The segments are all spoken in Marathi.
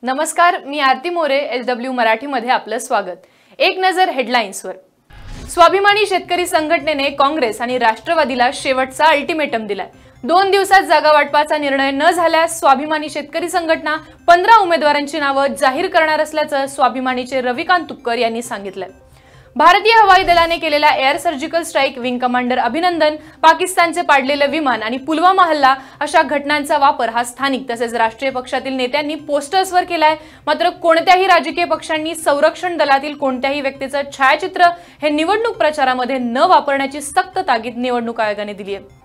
नमस्कार, मी आरती मोरे. SW मराठीमध्ये आपलं स्वागत. एक नजर हेडलाईन्सवर. स्वाभिमानी शेतकरी संघटनेने काँग्रेस आणि राष्ट्रवादीला शेवटचा अल्टिमेटम दिलाय. 2 दिवसात जागा वाटपाचा निर्णय न झाल्यास स्वाभिमानी शेतकरी संघटना 15 उमेदवारांची नावं जाहीर करणार असल्याचं स्वाभिमानीचे रविकांत तुपकर यांनी सांगितलंय. भारतीय हवाई दलाने केलेला air surgical strike, wing commander अभिनंदन, पाकिस्तानचे पाडलेले विमान आणि पुलवामा हल्ला अशा घटनांचा वापर हा स्थानिक तसेच राष्ट्रीय पक्षातील नेत्यांनी पोस्टर्सवर केलाय. मात्र कोणत्याही राजकीय पक्षांनी संरक्षण दलातील कोणत्याही व्यक्तीचं छायाचित्र हे निवडणूक प्रचारामध्ये न वापरण्याची सक्त ताकीद निवडणूक आयोगाने दिली आहे.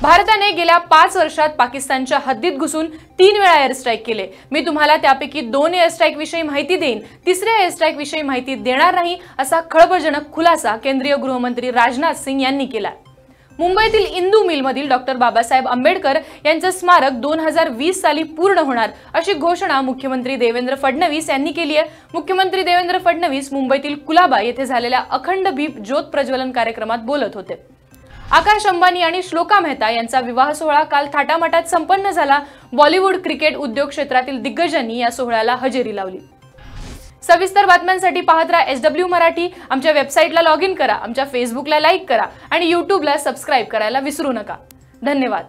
भारताने गेल्या 5 वर्षात पाकिस्तानच्या हद्दीत घुसून 3 वेळा एअर स्ट्राईक केले. मी तुम्हाला त्यापैकी 2 एअर स्ट्राईक विषयी माहिती देईन, 3ऱ्या एअर स्ट्राईक विषयी माहिती देणार नाही, असा खळबळजनक खुलासा केंद्रीय गृहमंत्री राजनाथ सिंग यांनी केला. मुंबईतील इंदू मिलमधील डॉ. बाबासाहेब आंबेडकर यांचे स्मारक 2020 साली पूर्ण होणार अशी घोषणा मुख्यमंत्री देवेंद्र फडणवीस यांनी केली आहे. मुख्यमंत्री देवेंद्र फडणवीस मुंबईतील कुलाबा येथे झालेल्या अखंड दीप ज्योत प्रज्वलन कार्यक्रमात बोलत होते. आकाश अंबानी आणि श्लोका मेहता यांचा विवाह सोहळा काल थाटामाटात संपन्न झाला. बॉलिवूड, क्रिकेट, उद्योग क्षेत्रातील दिग्गजांनी या सोहळ्याला हजेरी लावली. सविस्तर बातम्यांसाठी पाहत राहा SW मराठी. आमच्या वेबसाईटला लॉग इन करा, आमच्या फेसबुकला लाईक करा आणि यूट्यूबला सबस्क्राईब करायला विसरू नका. धन्यवाद.